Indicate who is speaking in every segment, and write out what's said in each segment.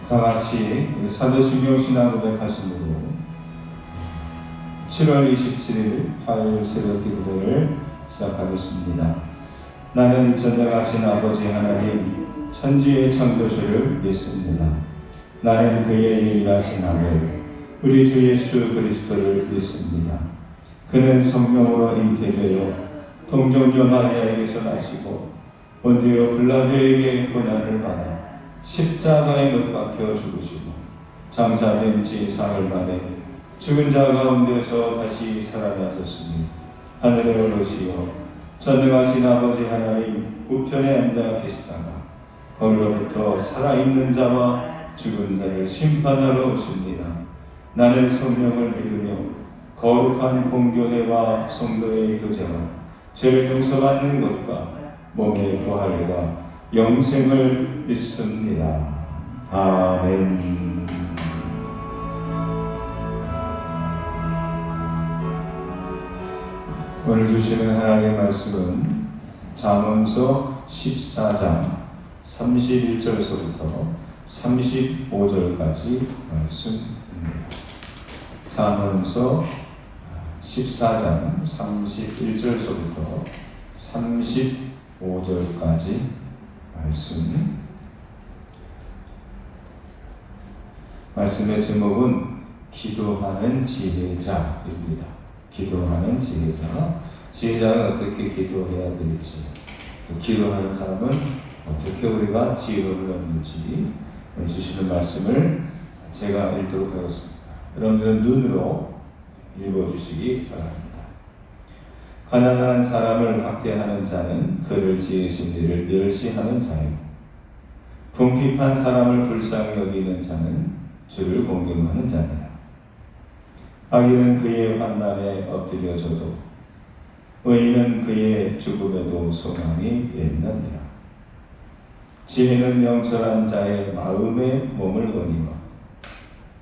Speaker 1: 다 같이 사도신경 신앙 고백하심으로 7월 27일 화요일 새벽 기도를 시작하겠습니다. 나는 전능하신 아버지 하나님 천지의 창조주를 믿습니다. 나는 그의 유일하신 아들 우리 주 예수 그리스도를 믿습니다. 그는 성령으로 잉태되어 동정녀 마리아에게서 나시고 본디오 빌라도에게 고난을 받아 십자가에 못 박혀 죽으시고 장사된 지 사흘 만에 죽은 자 가운데서 다시 살아나셨으니 하늘에 오르시어 전능하신 아버지 하나님 우편에 앉아 계시다가 거기로부터 살아있는 자와 죽은 자를 심판하러 오십니다. 나는 성령을 믿으며 거룩한 공교회와 성도의 교제와 죄를 용서받는 것과 몸의 부활과 영생을 믿습니다. 아멘. 오늘 주시는 하나님의 말씀은 잠언서 14장 31절서부터 35절까지 말씀입니다. 잠언서 14장 31절서부터 35절까지 말씀의 제목은 기도하는 지혜자입니다. 기도하는 지혜자. 지혜자는 어떻게 기도해야 될지, 기도하는 사람은 어떻게 우리가 지혜를 얻는지 주시는 말씀을 제가 읽도록 하겠습니다. 여러분들은 눈으로 읽어주시기 바랍니다. 가난한 사람을 학대하는 자는 그를 지으신 이를 멸시하는 자요. 궁핍한 사람을 불쌍히 여기는 자는 주를 공경하는 자니라. 악인은 그의 환난에 엎드려져도 의인은 그의 죽음에도 소망이 있느니라. 지혜는 명철한 자의 마음에 몸을 거니와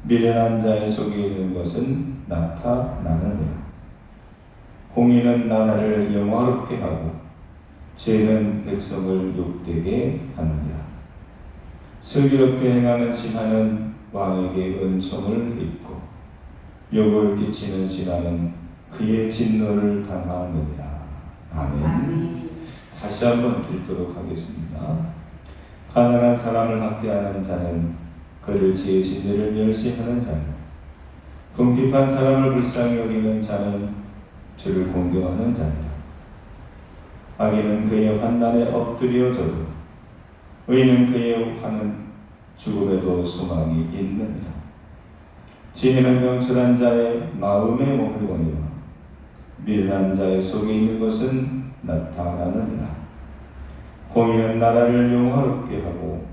Speaker 1: 미련한 자의 속에 있는 것은 나타나느니라. 공의는 나라를 영화롭게 하고 죄는 백성을 욕되게 하느니라. 슬기롭게 행하는 신하는 왕에게 은총을 입고 욕을 끼치는 신하는 그의 진노를 당하느니라. 아멘. 다시 한번 읽도록 하겠습니다. 가난한 사람을 학대하는 자는 그를 지으신 이를 멸시하는 자요. 궁핍한 사람을 불쌍히 여기는 자는 주를 공경하는 자니라. 악인은 그의 환난에 엎드려져도 의인은 그의 하는 죽음에도 소망이 있느니라. 지혜는 명철한 자의 마음에 몸을 거니와 미련한 자의 속에 있는 것은 나타나느니라. 공의는 나라를 영화롭게 하고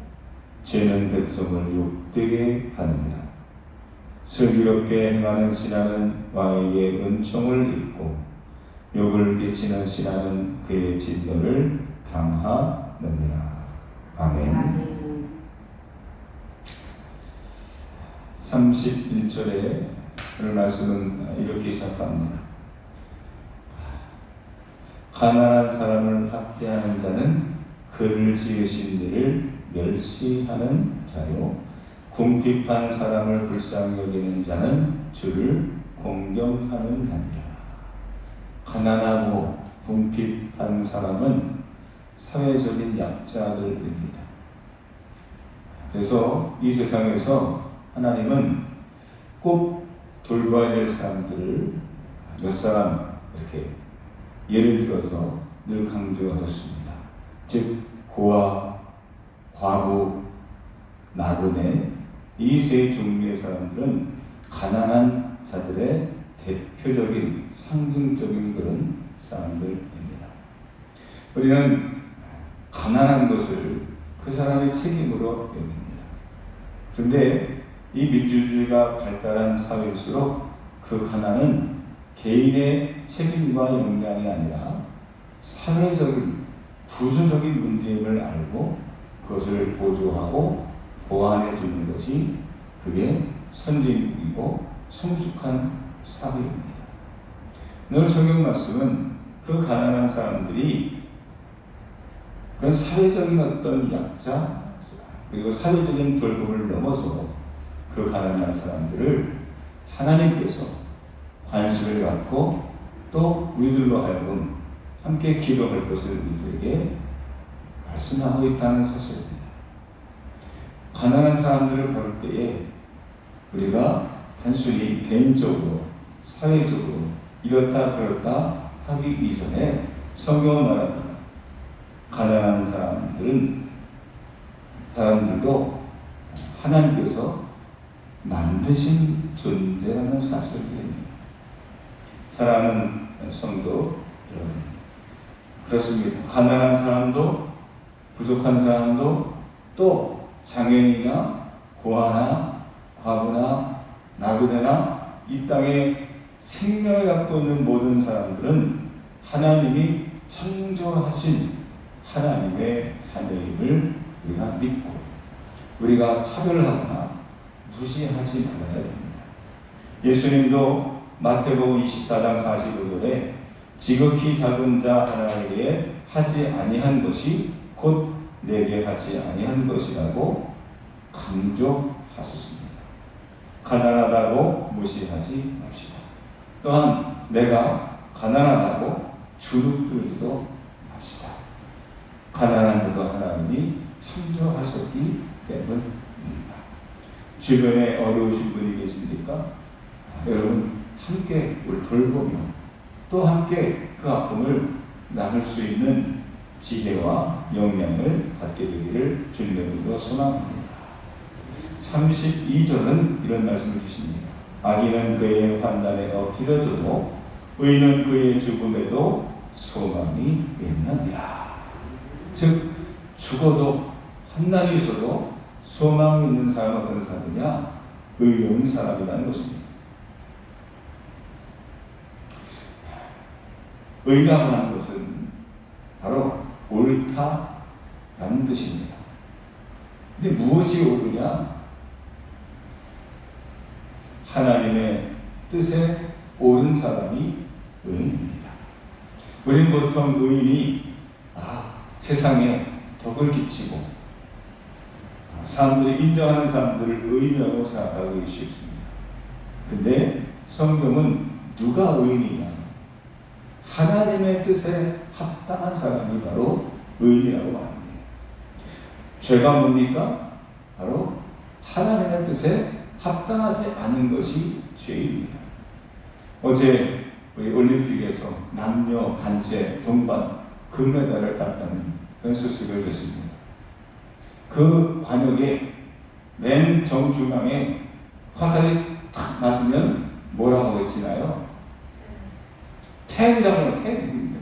Speaker 1: 죄는 백성을 욕되게 하느니라. 슬기롭게 행하는 신하는 왕에게 은총을 입고 욕을 끼치는 신하는 그의 진노를 당하느니라. 아멘. 31절에 오늘 말씀은 이렇게 시작합니다. 가난한 사람을 학대하는 자는 그를 지으신 이를 멸시하는 자요. 궁핍한 사람을 불쌍히 여기는 자는 주를 공경하는 자니라. 가난하고 궁핍한 사람은 사회적인 약자들입니다. 그래서 이 세상에서 하나님은 꼭 돌봐야 될 사람들을 몇 사람 이렇게 예를 들어서 늘 강조하셨습니다. 즉 고아, 과부, 나그네 이 세 종류의 사람들은 가난한 자들의 대표적인 상징적인 그런 사람들입니다. 우리는 가난한 것을 그 사람의 책임으로 여깁니다. 그런데 이 민주주의가 발달한 사회일수록 그 가난은 개인의 책임과 역량이 아니라 사회적인 구조적인 문제임을 알고 그것을 보조하고 보완해 주는 것이 그게 선진국이고 성숙한 사회입니다. 오늘 성경 말씀은 그 가난한 사람들이 그런 사회적인 어떤 약자, 그리고 사회적인 돌봄을 넘어서 그 가난한 사람들을 하나님께서 관심을 갖고 또 우리들로 하여금 함께 기도할 것을 우리들에게 말씀하고 있다는 사실입니다. 가난한 사람들을 볼 때에 우리가 단순히 개인적으로, 사회적으로 이렇다 저렇다 하기 이전에 성경은 말합니다. 가난한 사람들도 하나님께서 만드신 존재라는 사실을 드립니다. 사랑하는 성도 여러분, 그렇습니다. 가난한 사람도, 부족한 사람도, 또 장애인이나 고아나 과부나 나그네나 이 땅에 생명을 갖고 있는 모든 사람들은 하나님이 창조하신 하나님의 자녀임을 우리가 믿고 우리가 차별하거나 무시하지 말아야 됩니다. 예수님도 마태복음 24장 45절에 지극히 작은 자 하나에게 하지 아니한 것이 곧 내게 하지 아니한 것이라고 강조하셨습니다. 가난하다고 무시하지 맙시다. 또한 내가 가난하다고 주눅들지도 맙시다. 가난한 자도 하나님이 창조하셨기 때문입니다. 주변에 어려우신 분이 계십니까? 여러분 함께 우리 돌보며 또 함께 그 아픔을 나눌 수 있는 지혜와 역량을 갖게 되기를 주님으로 소망합니다. 32절은 이런 말씀을 주십니다. 악인은 그의 환난에 엎드려져도 의인은 그의 죽음에도 소망이 있느니라. 즉 죽어도 환난이 있어도 소망이 있는 사람은 어떤 사람이냐? 의로운 사람이라는 것입니다. 의라고 하는 것은 바로 옳다라는 뜻입니다. 근데 무엇이 옳으냐? 하나님의 뜻에 옳은 사람이 의인입니다. 우리는 보통 의인이 세상에 덕을 끼치고 사람들이 인정하는 사람들을 의인이라고 생각하기 쉽습니다. 근데 성경은 누가 의인이냐? 하나님의 뜻에 합당한 사람이 바로 의인이라고 말합니다. 죄가 뭡니까? 바로 하나님의 뜻에 합당하지 않은 것이 죄입니다. 어제 우리 올림픽에서 남녀 단체 동반 금메달을 땄다는 그런 소식을 듣습니다. 그 관역에 맨 정중앙에 화살이 탁 맞으면 뭐라고 외치나요? 텐이라고 해요.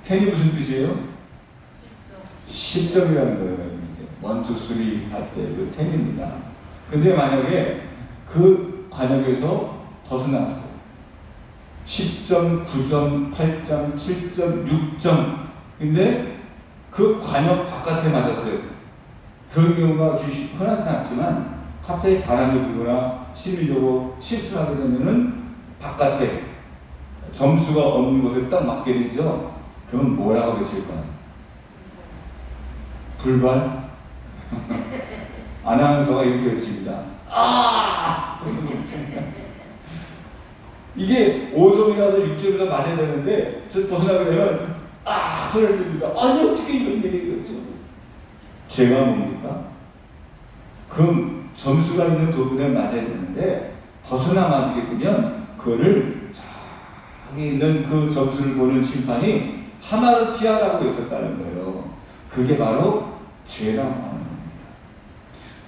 Speaker 1: 텐이 무슨 뜻이에요? 10점이라는 거예요. 1, 2, 3 할 때 그 텐입니다. 근데 만약에 그 관역에서 벗어났어요. 10점, 9점, 8점, 7점, 6점. 근데 그 관역 바깥에 맞았어요. 그런 경우가 흔하지 않지만 갑자기 바람이 불거나 심리적으로 실수를 하게 되면은 바깥에 점수가 없는 곳에 딱 맞게 되죠. 그럼 뭐라고 외칠까요? 불발? 아나운서가 이렇게 외칩니다. 이게 5점이라도 6점이라도 맞아야 되는데 저 벗어나게 되면 소리를 듭니다. 아니 어떻게 이런 일이 있겠죠? 죄가 뭡니까? 그럼 점수가 있는 부분에 맞아야 되는데 벗어나 맞게 되면 그거를 저기 있는 그 점수를 보는 심판이 하마르티아라고 외쳤다는 거예요. 그게 바로 죄라고 하는 겁니다.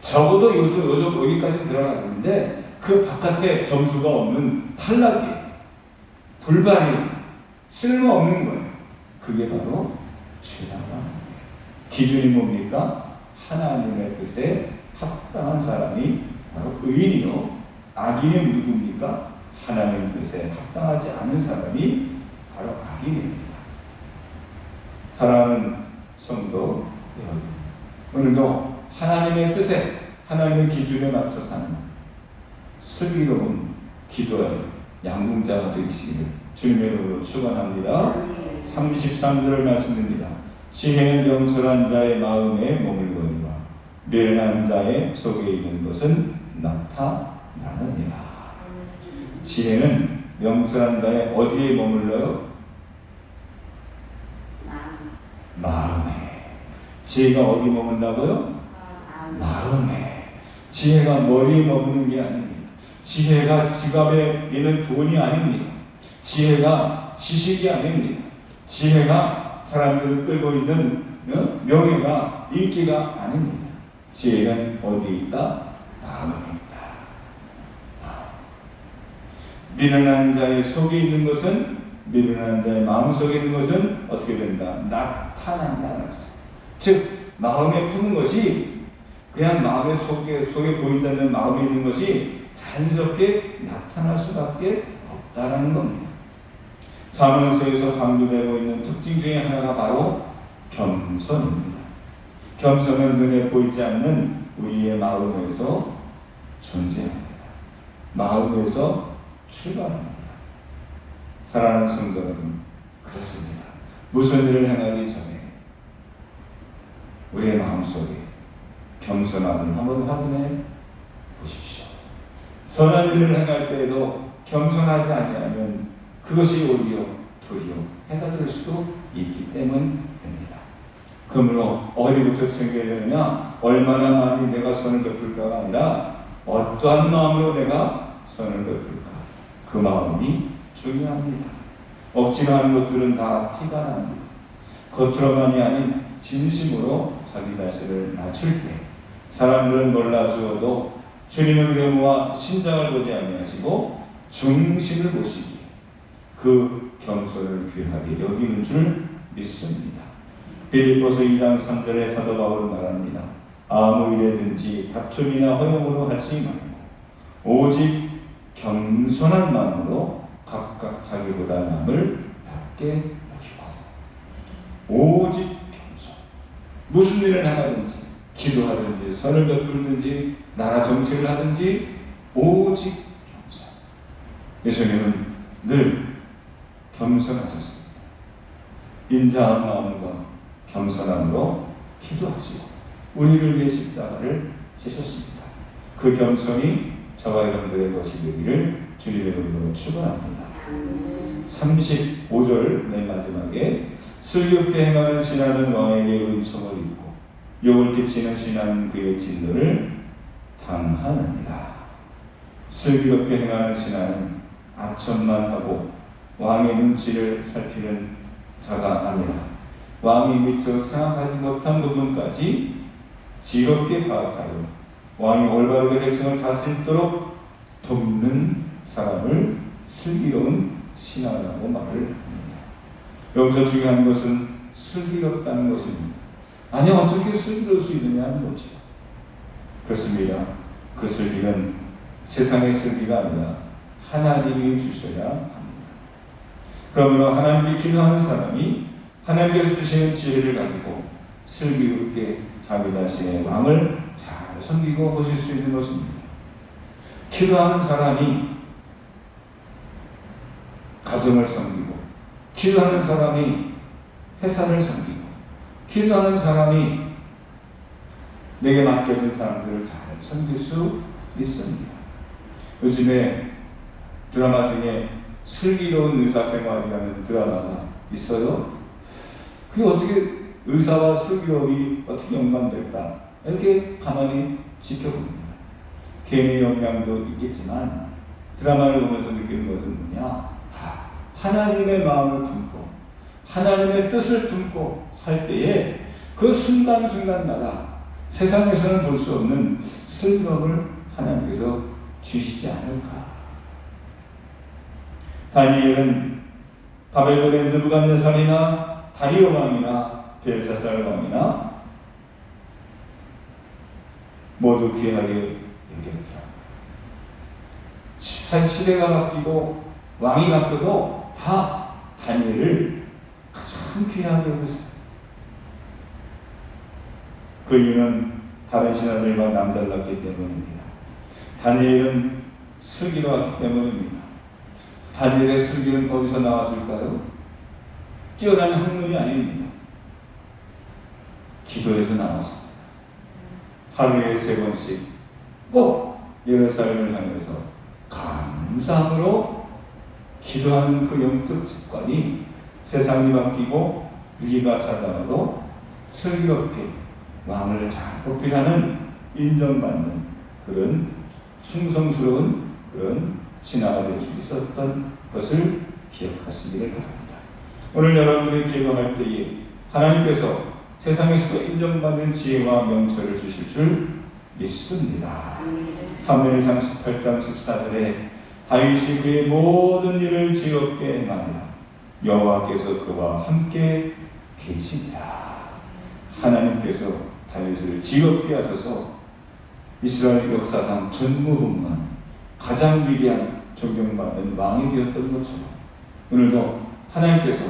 Speaker 1: 적어도 요즘 여기까지 들어가는데 그 바깥에 점수가 없는 탈락이, 불발이, 쓸모없는 거예요. 그게 바로 죄라고 하는 거예요. 기준이 뭡니까? 하나님의 뜻에 합당한 사람이 바로 의인이요. 악인은 누굽니까? 하나님의 뜻에 합당하지 않은 사람이 바로 악인입니다. 사랑하는 성도 여러분, 오늘도 하나님의 뜻에, 하나님의 기준에 맞춰 사는 슬기로운 기도의 양궁자가 되시기를 주님의 이름으로 축원합니다. 33절 말씀입니다. 지혜는 영철한 자의 마음에 머물거니와 미련한 자의 속에 있는 것은 나타나느니라. 지혜는 명철한 자의 어디에 머물러요? 마음에. 지혜가 어디 머문다고요? 마음에. 지혜가 머리에 머무는 게 아닙니다. 지혜가 지갑에 있는 돈이 아닙니다. 지혜가 지식이 아닙니다. 지혜가 사람들을 끌고 있는 명예가 인기가 아닙니다. 지혜는 어디 있다? 마음에 있다. 미련한 자의 속에 있는 것은, 미련한 자의 마음 속에 있는 것은 어떻게 된다? 나타난다. 즉 마음에 푸는 것이 그냥 마음의 속에 보인다는 마음에 있는 것이 자연스럽게 나타날 수밖에 없다라는 겁니다. 잠언서에서 강조되고 있는 특징 중에 하나가 바로 겸손입니다. 겸손은 눈에 보이지 않는 우리의 마음에서 존재합니다. 마음에서 출발합니다. 사랑하는 성도 여러분, 그렇습니다. 무슨 일을 행하기 전에 우리의 마음속에 겸손함을 한번 확인해 보십시오. 선한 일을 행할 때에도 겸손하지 아니하면 그것이 오히려 도리어 해가 될 수도 있기 때문입니다. 그러므로 어디부터 챙겨야 되느냐? 얼마나 많이 내가 선을 베풀까가 아니라 어떠한 마음으로 내가 선을 베풀까? 그 마음이 중요합니다. 억지로 하는 것들은 다 티가 납니다. 겉으로만이 아닌 진심으로 자기 자신을 낮출 때 사람들은 놀라주어도 주님의 외모와 신장을 보지 아니하시고 중심을 보시기에 그 겸손을 귀하게 여기는 줄 믿습니다. 빌립보서 2장 3절에 사도 바울은 말합니다. 아무 일에든지 다툼이나 허용으로 하지 말고 오직 겸손한 마음으로 각각 자기보다 남을 낮게 여기고. 오직 겸손. 무슨 일을 하든지, 기도하든지 선을 베풀든지 나라 정책을 하든지 오직 겸손. 예수님은 늘 겸손하셨습니다. 인자한 마음과 겸손함으로 기도하시고 우리를 위해 십자가를 지셨습니다. 그 겸손이 저와 여러분들의 것이 되기를 주님의 이름으로 축원합니다. 35절 맨 마지막에 슬기롭게 행하는 신하는 왕에게 은총을 입고 욕을 끼치는 신하는 그의 진노를 당하느니라. 슬기롭게 행하는 신하는 아첨만 하고 왕의 눈치를 살피는 자가 아니라 왕이 미처 생각하지 못한 부분까지 지롭게 파악하여 왕이 올바르게 백성을 다스리도록 돕는 사람을 슬기로운 신하라고 말을 합니다. 여기서 중요한 것은 슬기롭다는 것입니다. 아니 어떻게 슬기로울 수 있느냐는 거죠. 그렇습니다. 그 슬기는 세상의 슬기가 아니라 하나님이 주셔야 합니다. 그러므로 하나님께 기도하는 사람이 하나님께서 주시는 지혜를 가지고 슬기롭게 자기 자신의 왕을 잘 섬기고 보실 수 있는 것입니다. 기도하는 사람이 가정을 섬기고, 기도하는 사람이 회사를 섬기고, 기도하는 사람이 내게 맡겨진 사람들을 잘 섬길 수 있습니다. 요즘에 드라마 중에 슬기로운 의사생활이라는 드라마가 있어요. 그게 어떻게 의사와 슬기로움이 어떻게 연관될까? 이렇게 가만히 지켜봅니다. 개인의 역량도 있겠지만 드라마를 보면서 느끼는 것은 뭐냐? 하나님의 마음을 품고 하나님의 뜻을 품고 살 때에 그 순간순간마다 세상에서는 볼 수 없는 슬기로움을 하나님께서 주시지 않을까? 다니엘은 바벨론의 느부갓네살이나 다리오 왕이나 벨사살 왕이나 모두 귀하게 여겼다. 시대가 바뀌고 왕이 바뀌어도 다 다니엘을 참 귀하게 여겼어요. 그 이유는 다른 신하들과 남달랐기 때문입니다. 다니엘은 슬기로웠기 때문입니다. 다니엘의 슬기는 어디서 나왔을까요? 뛰어난 학문이 아닙니다. 기도에서 나왔습니다. 하루에 3번씩 꼭 예루살렘을 향해서 감사함으로 기도하는 그 영적 습관이 세상이 바뀌고 위기가 찾아와도 슬기롭게 왕을 잘 뽑히라는 인정받는 그런 충성스러운 그런 신하가 될 수 있었던 것을 기억하시기를 바랍니다. 오늘 여러분들이 기도할 때에 하나님께서 세상에서도 인정받는 지혜와 명철을 주실 줄 믿습니다. 사무엘상 18장 14절에 다윗이 그의 모든 일을 즐겁게 행하니라 여호와께서 그와 함께 계시니라. 하나님께서 다윗을 즐겁게 하셔서 이스라엘 역사상 전무후무한 가장 위대한 존경받는 왕이 되었던 것처럼 오늘도 하나님께서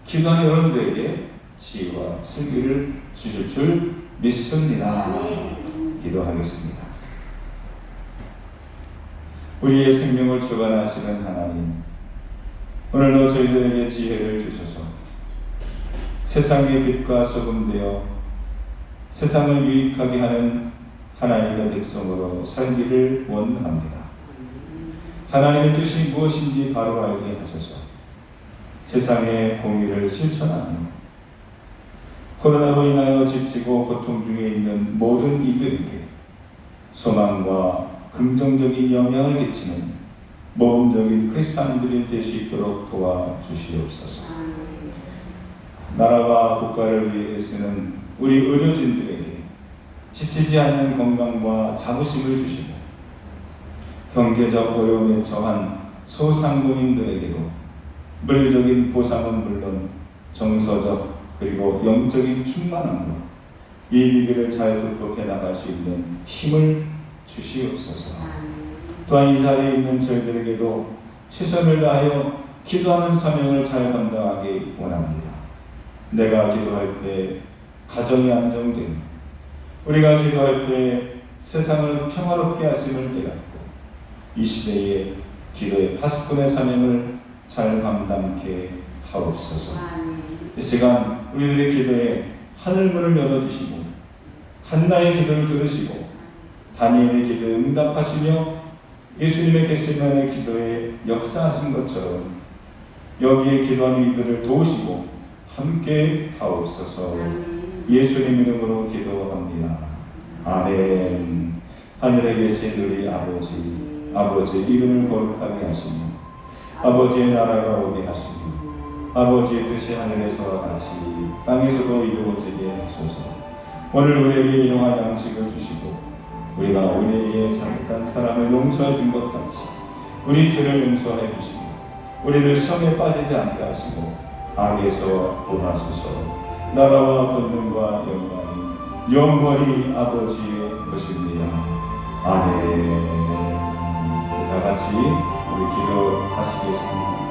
Speaker 1: 기도하는 여러분들에게 지혜와 슬기를 주실 줄 믿습니다. 기도하겠습니다. 우리의 생명을 주관하시는 하나님, 오늘도 저희들에게 지혜를 주셔서 세상의 빛과 소금 되어 세상을 유익하게 하는 하나님의 백성으로 살기를 원합니다. 하나님의 뜻이 무엇인지 바로 알게 하셔서 세상의 공의를 실천하며 코로나로 인하여 지치고 고통 중에 있는 모든 이들에게 소망과 긍정적인 영향을 끼치는 모범적인 크리스찬들이 될 수 있도록 도와주시옵소서. 나라와 국가를 위해 쓰는 우리 의료진들에게 지치지 않는 건강과 자부심을 주시고 경제적 어려움에 처한 소상공인들에게도 물리적인 보상은 물론 정서적 그리고 영적인 충만함으로 이 위기를 잘 극복해 나갈 수 있는 힘을 주시옵소서. 또한 이 자리에 있는 저희들에게도 최선을 다하여 기도하는 사명을 잘 감당하기 원합니다. 내가 기도할 때 가정이 안정되고 우리가 기도할 때 세상을 평화롭게 하심을 깨닫고 이 시대에 기도의 파수꾼의 사명을 잘 감당케 하옵소서. 이 시간 우리들의 기도에 하늘문을 열어주시고 한나의 기도를 들으시고 다니엘의 기도에 응답하시며 예수님의 겟세마네 기도에 역사하신 것처럼 여기에 기도하는 이들을 도우시고 함께 하옵소서. 예수님 이름으로 기도합니다. 아멘. 하늘에 계신 우리 아버지 이름을 거룩하게 하시며 아버지의 나라가 오게 하시며 아버지의 뜻이 하늘에서와 같이 땅에서도 이루어지게 하소서. 오늘 우리에게 일용할 양식을 주시고 우리가 우리에게 잘못한 사람을 용서해 준 것 같이 우리 죄를 용서해 주시고 우리를 시험에 빠지지 않게 하시고 악에서 구하소서. 나라와 권능과 영광이 영원히 아버지의 것입니다. 아멘. 다 같이 우리 기도하시겠습니다.